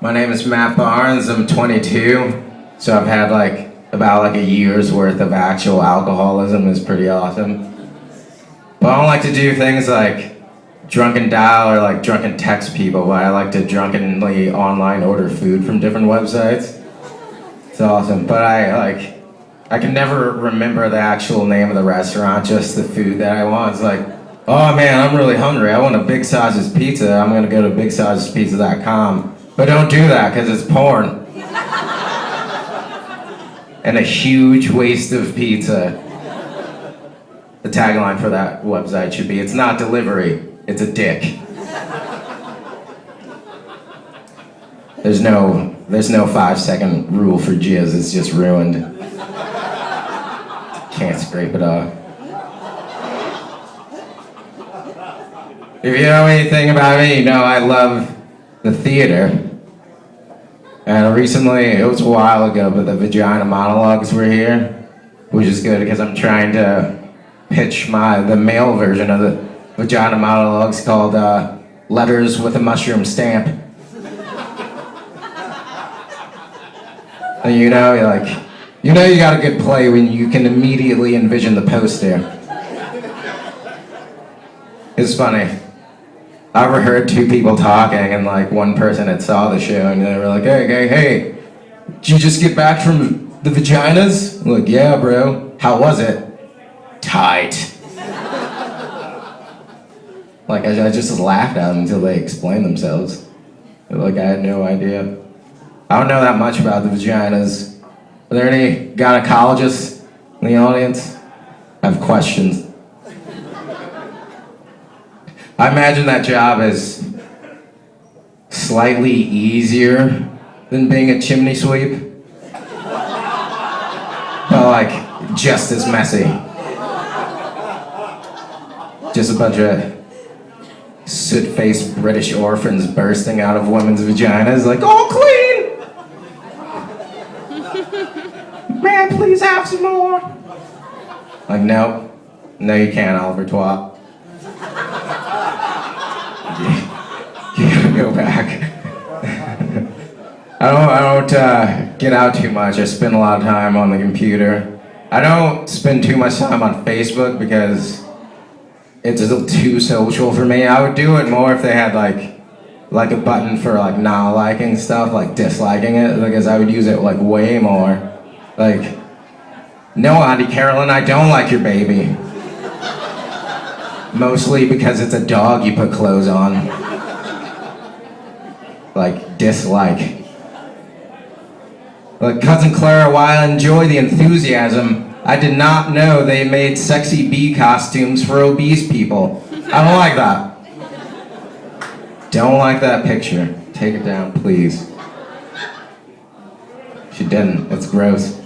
My name is Matt Barnes. I'm 22, so I've had about a year's worth of actual alcoholism. Is pretty awesome. But I don't like to do things like drunken dial or drunken text people, but I like to drunkenly online order food from different websites. It's awesome, but I can never remember the actual name of the restaurant, just the food that I want. It's like, oh man, I'm really hungry. I want a Big Sausage Pizza. I'm gonna go to BigSausagePizza.com. But don't do that, because it's porn. And a huge waste of pizza. The tagline for that website should be, it's not delivery, it's a dick. There's no 5-second rule for jizz, it's just ruined. Can't scrape it off. If you know anything about me, you know I love the theater. And recently, it was a while ago, but the Vagina Monologues were here, which is good because I'm trying to pitch the male version of the Vagina Monologues called Letters with a Mushroom Stamp. And you got a good play when you can immediately envision the poster. It's funny. I overheard two people talking, and one person had saw the show, and they were like, hey, did you just get back from the Vaginas? I'm like, yeah, bro. How was it? Tight. I just laughed at them until they explained themselves. I had no idea. I don't know that much about the Vaginas. Are there any gynecologists in the audience? I have questions. I imagine that job is slightly easier than being a chimney sweep. But just as messy. Just a bunch of soot-faced British orphans bursting out of women's vaginas all clean! May I please have some more? No. No, you can't, Oliver Twat. You gotta go back. I don't get out too much. I spend a lot of time on the computer. I don't spend too much time on Facebook because it's a little too social for me. I would do it more if they had a button for not liking stuff, disliking it, because I would use it way more. No, Auntie Carolyn, I don't like your baby. Mostly because it's a dog you put clothes on. Dislike. Cousin Clara, while I enjoy the enthusiasm, I did not know they made sexy bee costumes for obese people. I don't like that. Don't like that picture. Take it down, please. She didn't. It's gross.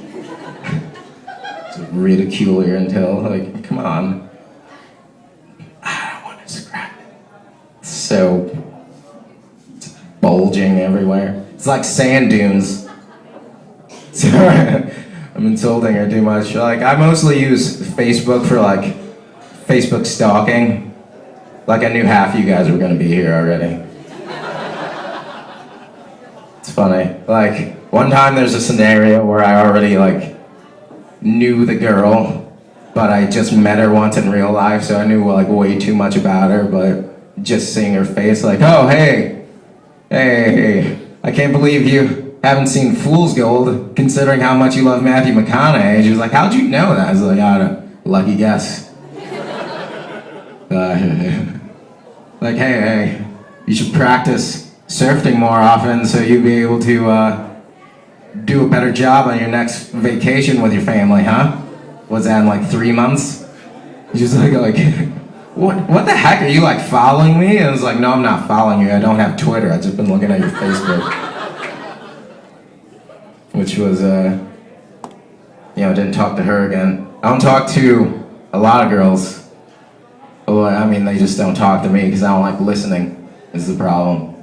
Ridicule her until, come on. I don't want to scrap it. It's so bulging everywhere. It's like sand dunes. Sorry, I'm insulting her too much. I mostly use Facebook for Facebook stalking. I knew half you guys were gonna be here already. It's funny. One time there's a scenario where I already knew the girl, but I just met her once in real life, so I knew way too much about her, but just seeing her face oh, hey, I can't believe you haven't seen Fool's Gold, considering how much you love Matthew McConaughey. She was like, how'd you know that? I was like, I had a lucky guess. Hey, you should practice surfing more often so you'll be able to do a better job on your next vacation with your family, huh? Was that in 3 months? She's what the heck, are you following me? And I was no, I'm not following you, I don't have Twitter, I've just been looking at your Facebook. Which was, didn't talk to her again. I don't talk to a lot of girls. Well, they just don't talk to me because I don't like listening, is the problem.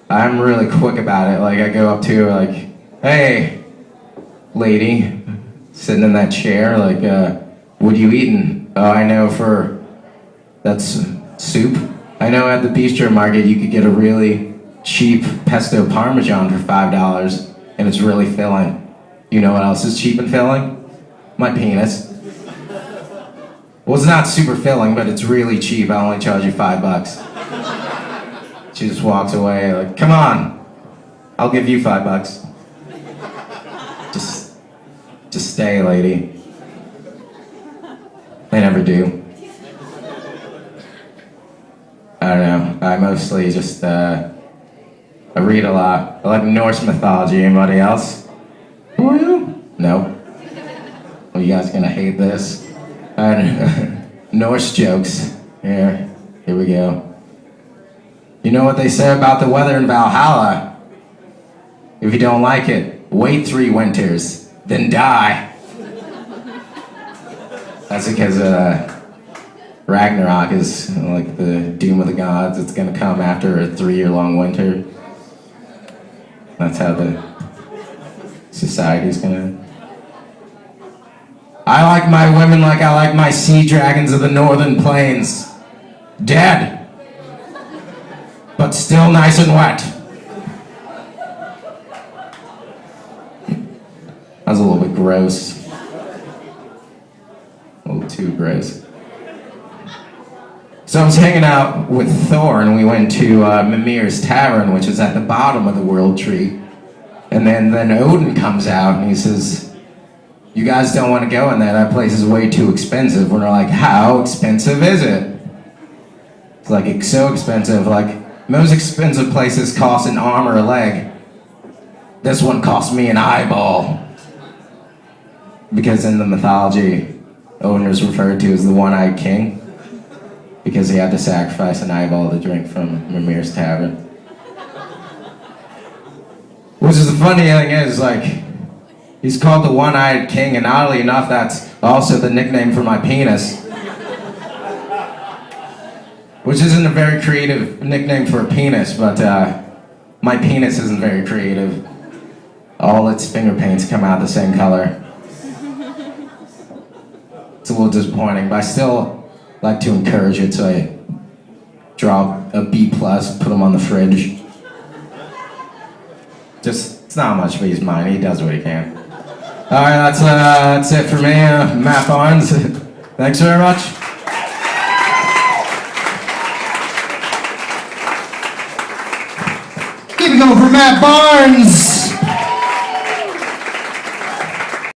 I'm really quick about it, I go up to her hey, lady, sitting in that chair, what are you eating? Oh, I know that's soup. I know at the bistro market you could get a really cheap pesto parmesan for $5, and it's really filling. You know what else is cheap and filling? My penis. Well, it's not super filling, but it's really cheap. I only charge you $5. She just walks away like, come on, I'll give you $5. Just stay, lady. They never do. I don't know. I mostly just, I read a lot. I like Norse mythology. Anybody else? Who are you? No. Well, you guys are gonna hate this. Norse jokes. Here we go. You know what they say about the weather in Valhalla? If you don't like it, wait 3 winters, then die. That's because Ragnarok is like the doom of the gods. It's gonna come after a 3-year-long winter. That's how the society's gonna... I like my women like I like my sea dragons of the northern plains. Dead. But still nice and wet. That was a little bit gross. A little too gross. So I was hanging out with Thor, and we went to Mimir's Tavern, which is at the bottom of the World Tree. And then Odin comes out, and he says, you guys don't want to go in there, that place is way too expensive. And we're like, how expensive is it? It's like, it's so expensive, like, most expensive places cost an arm or a leg. This one cost me an eyeball. Because in the mythology, Odin is referred to as the one-eyed king. Because he had to sacrifice an eyeball to drink from Mimir's Tavern. Which is the funny thing is, like, he's called the one-eyed king, and oddly enough, that's also the nickname for my penis. Which isn't a very creative nickname for a penis, but my penis isn't very creative. All its finger paints come out the same color. It's a little disappointing, but I still like to encourage it, so I draw a B+, put him on the fridge. Just, it's not much, but he's mine. He does what he can. All right, that's it for me, Matt Barnes. Thanks very much. Keep it going for Matt Barnes.